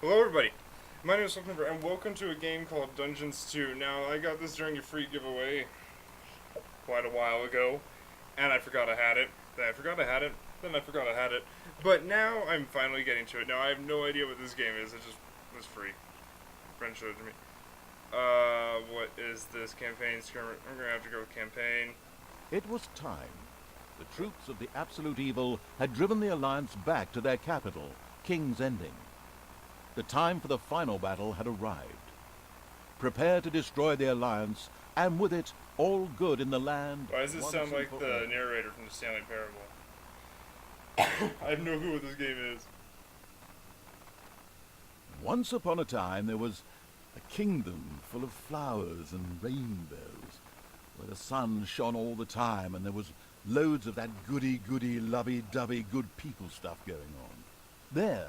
Hello everybody, my name is Sullivan and welcome to a game called Dungeons 2. Now, I got this during a free giveaway quite a while ago, and I forgot I had it, then I forgot I had it, then I forgot I had it, but now I'm finally getting to it. Now, I have no idea what this game is, it just was free. A friend showed it to me. What is this campaign? I'm gonna have to go with campaign. It was time. The troops of the absolute evil had driven the Alliance back to their capital, King's Ending. The time for the final battle had arrived. Prepare to destroy the Alliance, and with it, all good in the land. Why does this sound like the narrator from the Stanley Parable? I have no clue what this game is. Once upon a time, there was a kingdom full of flowers and rainbows, where the sun shone all the time, and there was loads of that goody-goody, lovey-dovey good people stuff going on. There,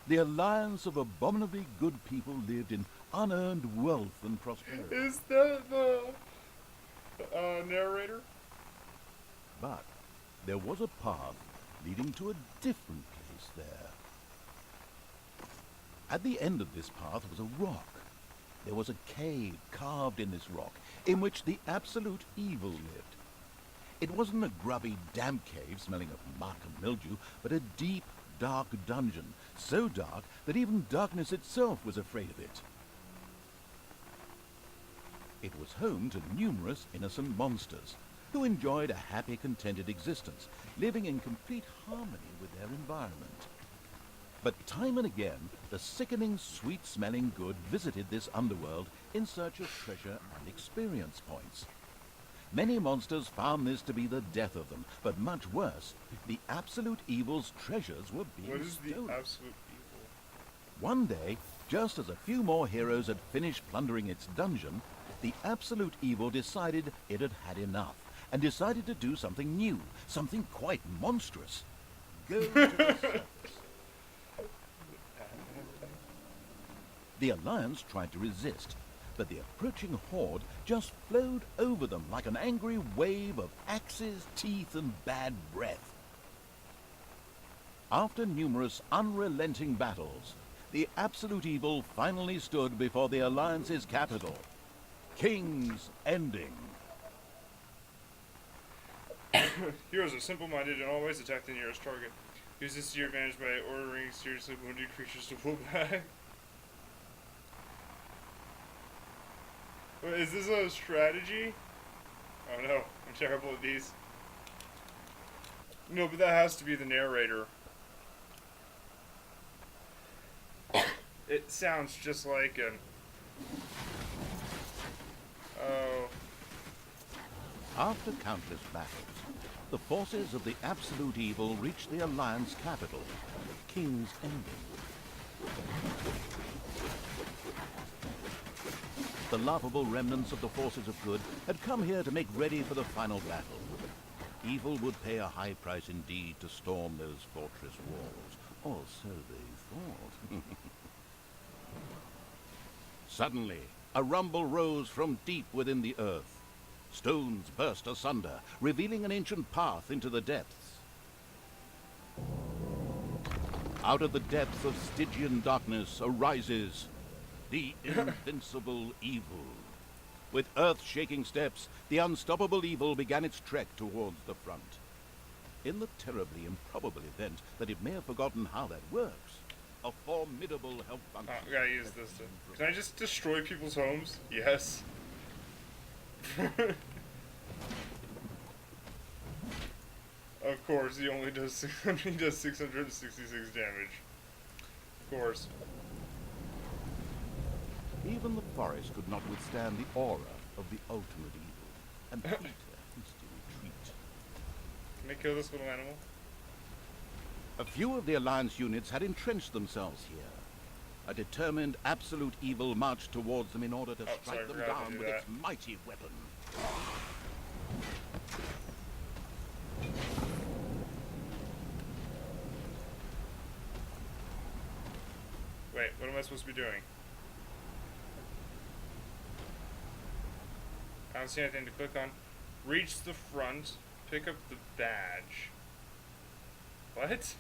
the alliance of abominably good people lived in unearned wealth and prosperity. Is that the narrator? But there was a path leading to a different place there. At the end of this path was a rock. There was a cave carved in this rock in which the absolute evil lived. It wasn't a grubby, damp cave smelling of muck and mildew, but a deep, dark dungeon, so dark that even darkness itself was afraid of it. It was home to numerous innocent monsters who enjoyed a happy, contented existence, living in complete harmony with their environment. But time and again, the sickening, sweet-smelling good visited this underworld in search of treasure and experience points. Many monsters found this to be the death of them, but much worse, the absolute evil's treasures were being stolen. What is the absolute evil? One day, just as a few more heroes had finished plundering its dungeon, the absolute evil decided it had had enough, and decided to do something new, something quite monstrous. Go to the surface. The Alliance tried to resist, but the approaching horde just flowed over them like an angry wave of axes, teeth, and bad breath. After numerous unrelenting battles, the absolute evil finally stood before the Alliance's capital, King's Ending. Heroes are simple-minded and always attack the nearest target. Use this to your advantage by ordering seriously wounded creatures to pull back. Wait, is this a strategy? Oh no, I'm terrible at these. No, but that has to be the narrator. It sounds just like an... Oh. After countless battles, the forces of the absolute evil reached the Alliance capital, King's Ending. The laughable remnants of the forces of good had come here to make ready for the final battle. Evil would pay a high price indeed to storm those fortress walls, or so they thought. Suddenly, a rumble rose from deep within the earth. Stones burst asunder, revealing an ancient path into the depths. Out of the depths of Stygian darkness arises the invincible evil. With earth-shaking steps, the unstoppable evil began its trek towards the front. In the terribly improbable event that it may have forgotten how that works, a formidable help function... I gotta use this to... Can I just destroy people's homes? Yes. Of course, he only does 666 damage. Of course. Even the forest could not withstand the aura of the ultimate evil, and Peter used to retreat. Can I kill this little animal? A few of the Alliance units had entrenched themselves here. A determined absolute evil marched towards them in order to strike them down with its mighty weapon. Wait, what am I supposed to be doing? I don't see anything to click on. Reach the front, pick up the badge. What?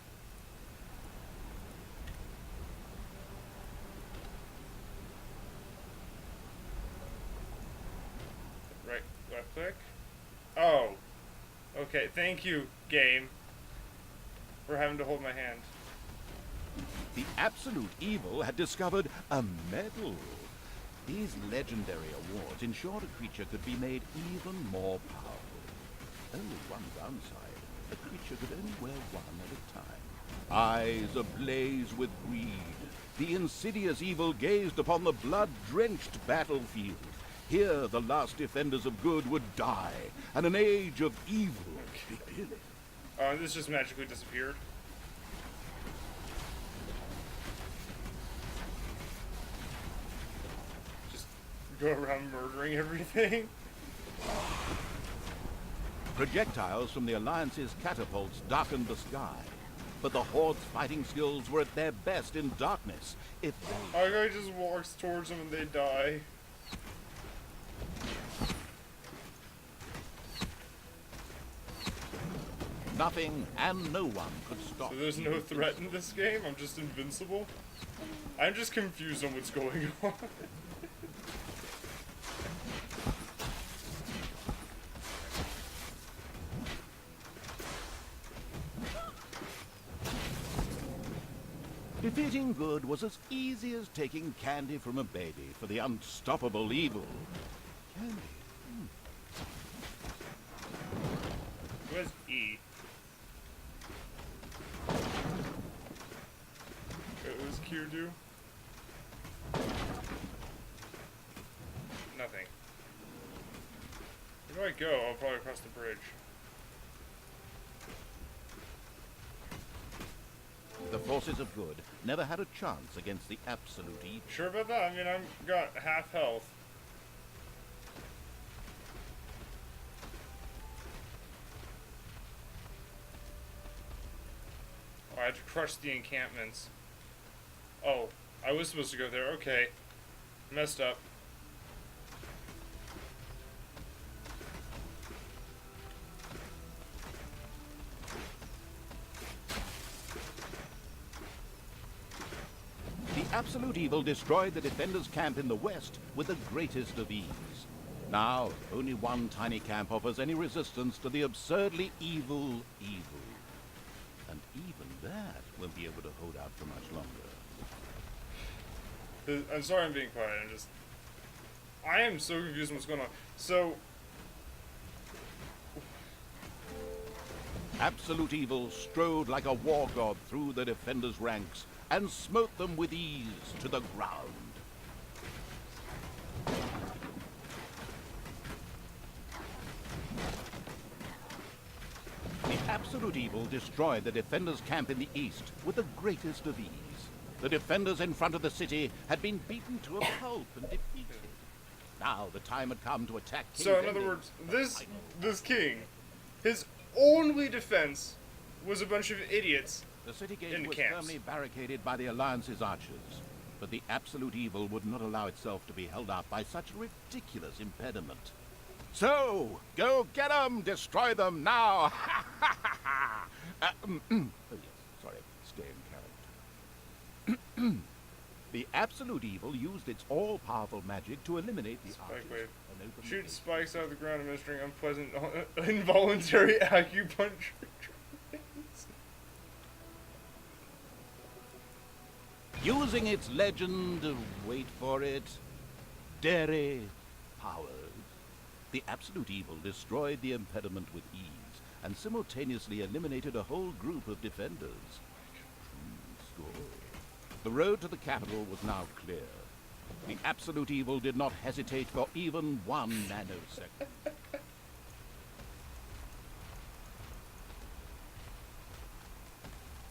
Okay, thank you, game, for having to hold my hand. The absolute evil had discovered a medal. These legendary awards ensured a creature could be made even more powerful. Only one downside: a creature could only wear one at a time. Eyes ablaze with greed, the insidious evil gazed upon the blood-drenched battlefield. Here the last defenders of good would die, and an age of evil begin. This just magically disappeared. Just go around murdering everything. Projectiles from the Alliance's catapults darkened the sky, but the Horde's fighting skills were at their best in darkness. If they... Our guy just walks towards them and they die. Nothing and no one could stop. So there's no threat in this game? I'm just invincible? I'm just confused on what's going on. Defeating good was as easy as taking candy from a baby for the unstoppable evil. Candy? Where's E? What does Q do? Nothing. Where do I go? I'll probably cross the bridge. The forces of good never had a chance against the absolute evil. Sure about that? I mean, I've got half health. Oh, I had to crush the encampments. Oh, I was supposed to go there. Okay. Messed up. The absolute evil destroyed the defenders' camp in the west with the greatest of ease. Now, only one tiny camp offers any resistance to the absurdly evil evil. And even that won't be able to hold out for much longer. I'm sorry I'm being quiet. I am so confused on what's going on. So, Absolute evil strode like a war god through the defenders' ranks and smote them with ease to the ground. The absolute evil destroyed the defenders' camp in the east with the greatest of ease. The defenders in front of the city had been beaten to a pulp and defeated. Now the time had come to attack King's so in other Ending. words, this king, his only defense was a bunch of idiots. The city in gate the was camps. firmly barricaded by the Alliance's archers, but the absolute evil would not allow itself to be held up by such a ridiculous impediment. So, go get them! Destroy them now! Oh yes, sorry, stay in character. The absolute evil used its all-powerful magic to eliminate the Spike archers. wave. and open the Shoot gate. spikes out of the ground, administering unpleasant, involuntary acupuncture. Using its legend, wait for it, dairy powers, the absolute evil destroyed the impediment with ease and simultaneously eliminated a whole group of defenders. True story. The road to the capital was now clear. The absolute evil did not hesitate for even 1 nanosecond.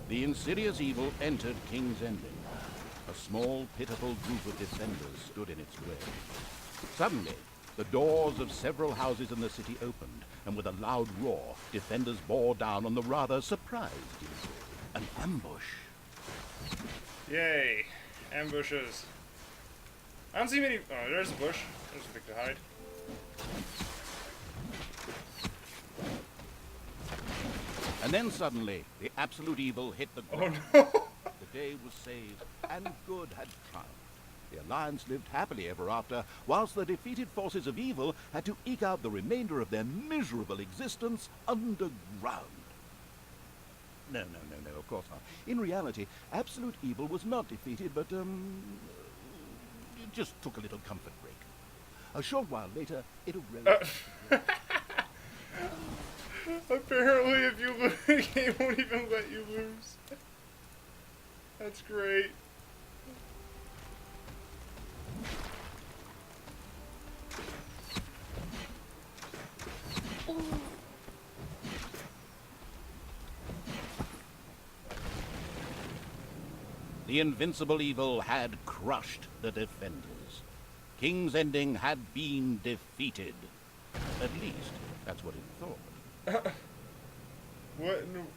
The insidious evil entered King's Ending. A small, pitiful group of defenders stood in its way. Suddenly, the doors of several houses in the city opened, and with a loud roar, defenders bore down on the rather surprised evil. An ambush. Yay. Ambushes. I don't see many. Oh, there's a bush. There's a thing to hide. And then suddenly, the absolute evil hit the Oh ground. no! The day was saved, and good had triumphed. The Alliance lived happily ever after, whilst the defeated forces of evil had to eke out the remainder of their miserable existence underground. No, of course not. In reality, absolute evil was not defeated, but, it just took a little comfort break. A short while later, it arose. Apparently, if you lose, the game won't even let you lose. That's great. The invincible evil had crushed the defenders. King's Ending had been defeated. At least, that's what it thought. What? No.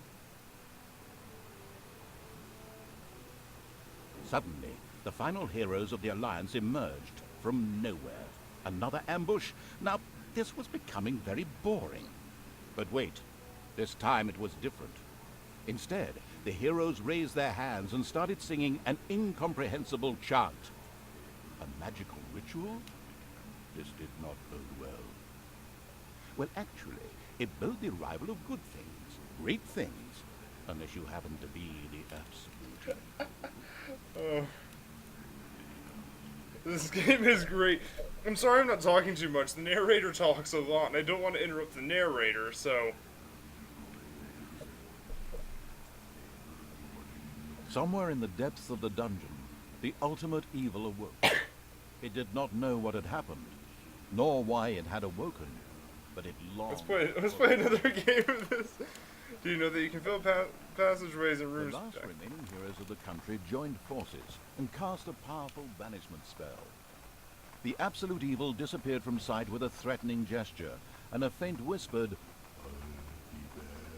Suddenly, the final heroes of the Alliance emerged from nowhere. Another ambush? Now, this was becoming very boring. But wait, this time it was different. Instead, the heroes raised their hands and started singing an incomprehensible chant. A magical ritual? This did not bode well. Well, actually, it bode the arrival of good things, great things, unless you happen to be the absolute. Oh. This game is great. I'm sorry I'm not talking too much. The narrator talks a lot, and I don't want to interrupt the narrator, so... Somewhere in the depths of the dungeon, the ultimate evil awoke. It did not know what had happened, nor why it had awoken, but it longed. Let's play another game of this. Do you know that you can fill passageways and rooms? The last remaining heroes of the country joined forces and cast a powerful banishment spell. The absolute evil disappeared from sight with a threatening gesture, and a faint whispered, "I'll be there,"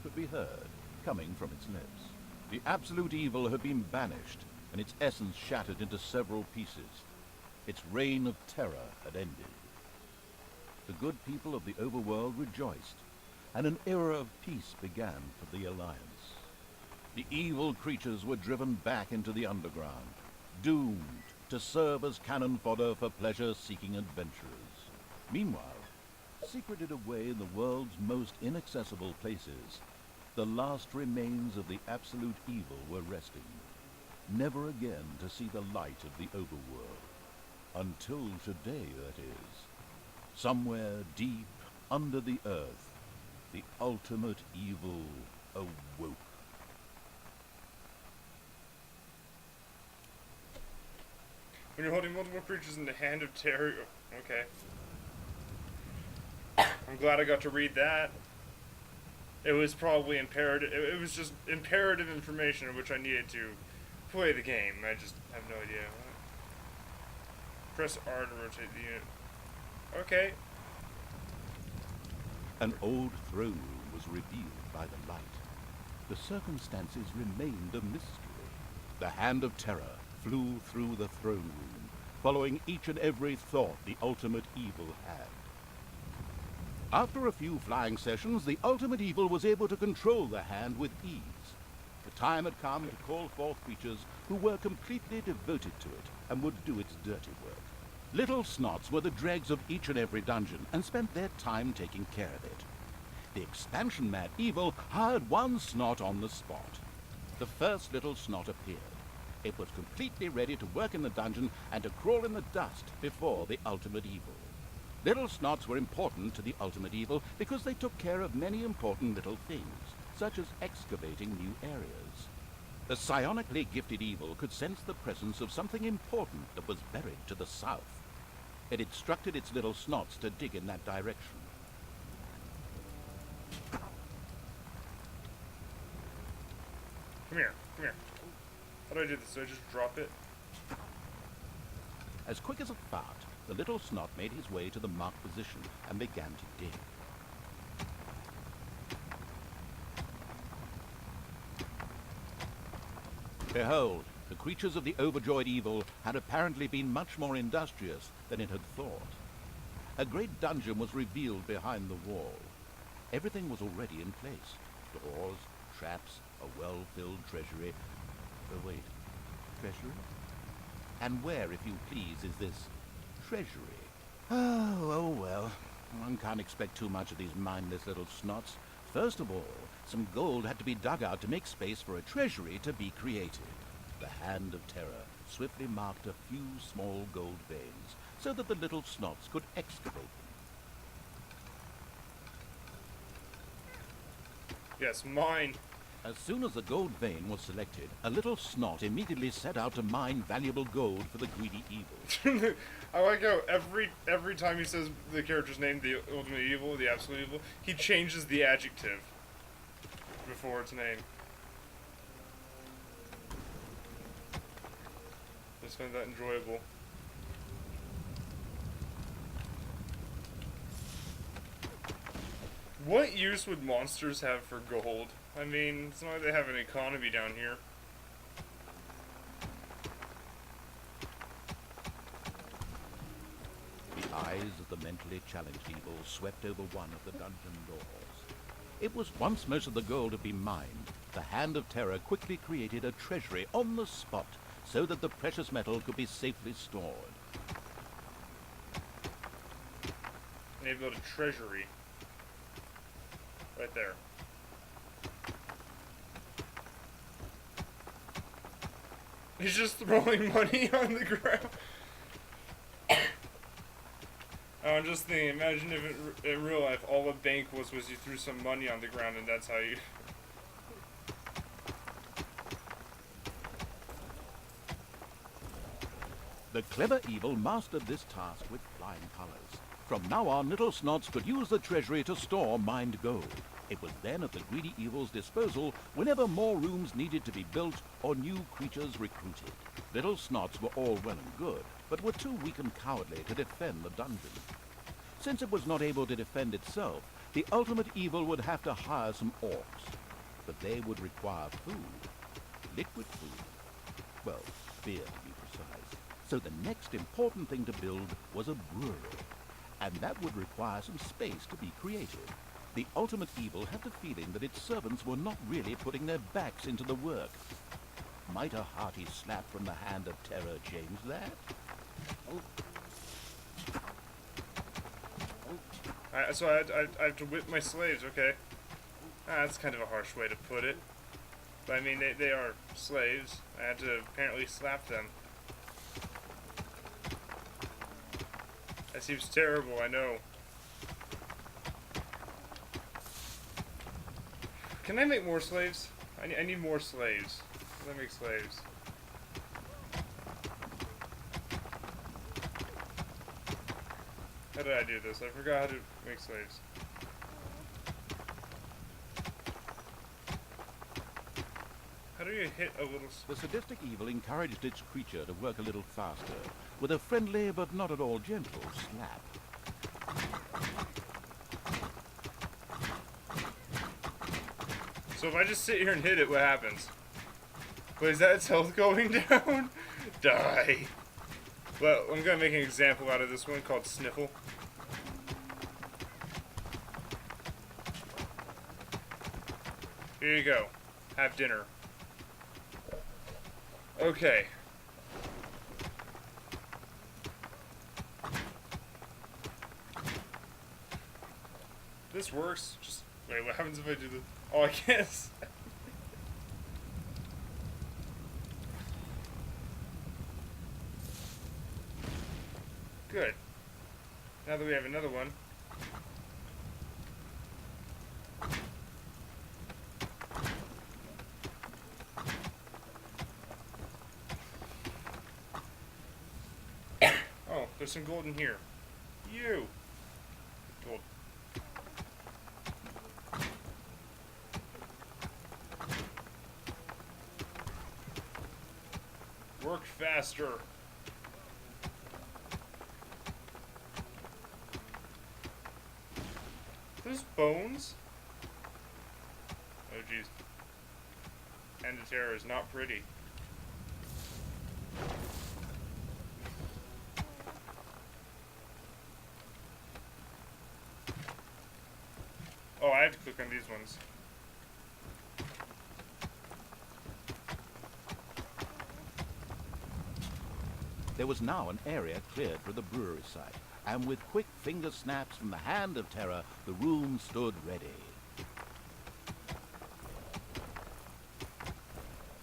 could be heard, coming from its lips. The absolute evil had been banished, and its essence shattered into several pieces. Its reign of terror had ended. The good people of the overworld rejoiced, and an era of peace began for the Alliance. The evil creatures were driven back into the underground, doomed to serve as cannon fodder for pleasure-seeking adventurers. Meanwhile, secreted away in the world's most inaccessible places, the last remains of the absolute evil were resting, never again to see the light of the overworld. Until today, that is. Somewhere deep under the earth, the ultimate evil awoke. When you're holding multiple creatures in the hand of terror... Okay. I'm glad I got to read that. It was probably imperative. It was just imperative information which I needed to play the game. I just have no idea. Press R to rotate the unit. Okay. An old throne room was revealed by the light. The circumstances remained a mystery. The hand of terror flew through the throne room, following each and every thought the ultimate evil had. After a few flying sessions, the ultimate evil was able to control the hand with ease. The time had come to call forth creatures who were completely devoted to it and would do its dirty work. Little snots were the dregs of each and every dungeon and spent their time taking care of it. The expansion-mad evil hired one snot on the spot. The first little snot appeared. It was completely ready to work in the dungeon and to crawl in the dust before the ultimate evil. Little snots were important to the ultimate evil because they took care of many important little things, such as excavating new areas. The psionically gifted evil could sense the presence of something important that was buried to the south. It instructed its little snots to dig in that direction. Come here, come here. How do I do this? Do I just drop it? As quick as a fart, the little snot made his way to the marked position and began to dig. Behold, the creatures of the overjoyed evil had apparently been much more industrious than it had thought. A great dungeon was revealed behind the wall. Everything was already in place. Doors, traps, a well-filled treasury. Oh, wait. Treasury? And where, if you please, is this treasury? Oh well. One can't expect too much of these mindless little snots. First of all, some gold had to be dug out to make space for a treasury to be created. The Hand of Terror swiftly marked a few small gold veins so that the little snots could excavate them. Yes, mine. As soon as the gold vein was selected, a little snot immediately set out to mine valuable gold for the greedy evil. I like how every time he says the character's name, the ultimate evil, the absolute evil, he changes the adjective before its name. I just find that enjoyable. What use would monsters have for gold? I mean, it's not like they have an economy down here. The eyes of the mentally challenged evil swept over one of the dungeon doors. It was once most of the gold had been mined, the Hand of Terror quickly created a treasury on the spot so that the precious metal could be safely stored. And they built a treasury. Right there. He's just throwing money on the ground. I'm just thinking, imagine if in real life all a bank was you threw some money on the ground and that's how you... The clever evil mastered this task with flying colors. From now on, little snots could use the treasury to store mined gold. It was then at the greedy evil's disposal whenever more rooms needed to be built or new creatures recruited. Little snots were all well and good, but were too weak and cowardly to defend the dungeon. Since it was not able to defend itself, the ultimate evil would have to hire some orcs. But they would require food. Liquid food. Well, beer to be precise. So the next important thing to build was a brewery. And that would require some space to be created. The ultimate evil had the feeling that its servants were not really putting their backs into the work. Might a hearty slap from the Hand of Terror change that? So I have to whip my slaves, okay. That's kind of a harsh way to put it. But I mean, they are slaves. I had to apparently slap them. That seems terrible, I know. Can I make more slaves? I need more slaves. How do I make slaves? How did I do this? I forgot how to make slaves. How do you hit a little... The sadistic evil encouraged its creature to work a little faster, with a friendly but not at all gentle slap. So if I just sit here and hit it, what happens? Wait, is that its health going down? Die. Well, I'm gonna make an example out of this one called Sniffle. Here you go. Have dinner. Okay. This works. Just wait, what happens if I do this? Oh, I guess. Good. Now that we have another one. Oh, there's some gold in here. You. Gold. Work faster. Those bones? Oh jeez. Hand of Terror is not pretty. Oh, I have to click on these ones. There was now an area cleared for the brewery site, and with quick finger snaps from the hand of terror, the room stood ready.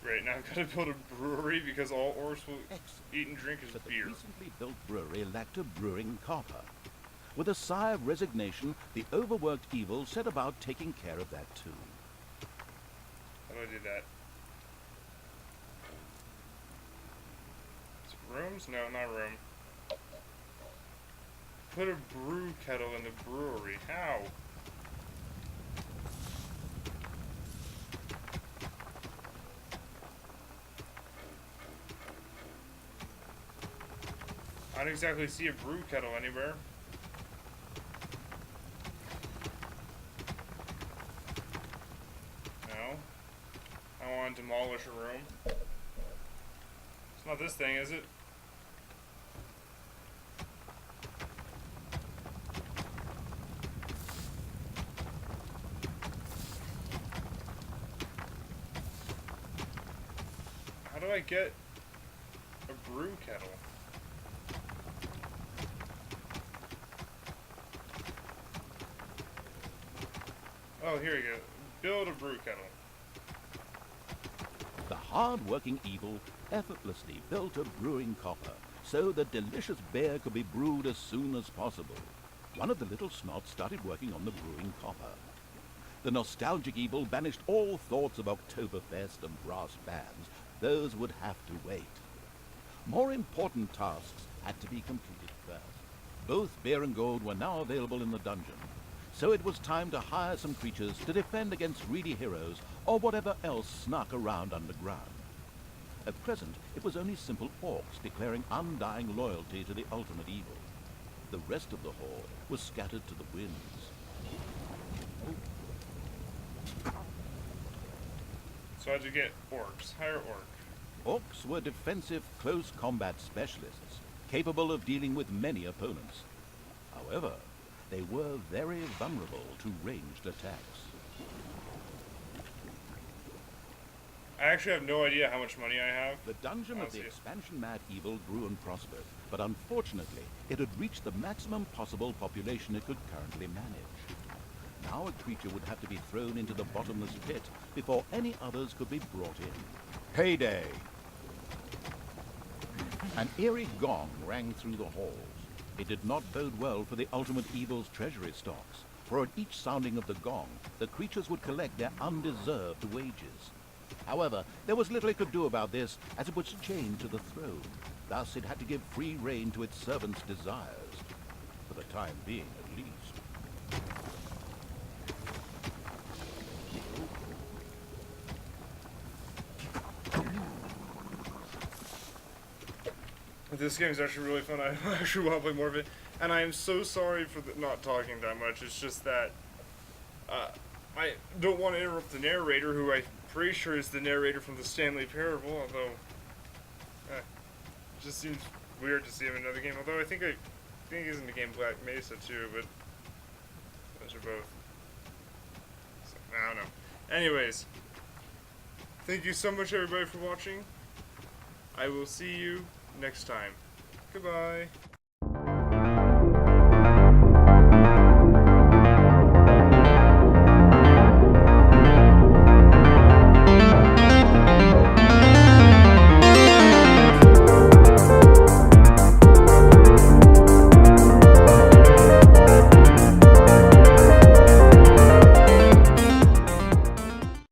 Great, now I've got to build a brewery because all orcs will Excellent. eat and drink is But the beer. recently built brewery lacked a brewing copper. With a sigh of resignation, the overworked evil set about taking care of that too. How do I do that? Is it rooms? No, not room. Put a brew kettle in the brewery. How? I don't exactly see a brew kettle anywhere. No. I want to demolish a room. It's not this thing, is it? How do I get a brew kettle? Oh, here we go. Build a brew kettle. The hard-working evil effortlessly built a brewing copper so that delicious beer could be brewed as soon as possible. One of the little snots started working on the brewing copper. The nostalgic evil banished all thoughts of Oktoberfest and brass bands. Those would have to wait. More important tasks had to be completed first. Both beer and gold were now available in the dungeon, so it was time to hire some creatures to defend against greedy heroes or whatever else snuck around underground. At present, it was only simple orcs declaring undying loyalty to the ultimate evil. The rest of the horde was scattered to the winds. So how'd you get orcs? Hire orc. Orcs were defensive close combat specialists, capable of dealing with many opponents. However, they were very vulnerable to ranged attacks. I actually have no idea how much money I have. The dungeon of the expansion-mad evil grew and prospered, but unfortunately, it had reached the maximum possible population it could currently manage. Now a creature would have to be thrown into the bottomless pit before any others could be brought in. Payday! An eerie gong rang through the halls. It did not bode well for the ultimate evil's treasury stocks, for at each sounding of the gong, the creatures would collect their undeserved wages. However, there was little it could do about this, as it was chained to the throne. Thus, it had to give free rein to its servants' desires, for the time being at least. This game is actually really fun. I actually want to play more of it. And I am so sorry for not talking that much. It's just that I don't want to interrupt the narrator, who I'm pretty sure is the narrator from the Stanley Parable, although it just seems weird to see him in another game. Although I think he's in the game Black Mesa too, but those are both. So, I don't know. Anyways, thank you so much everybody for watching. I will see you next time. Goodbye.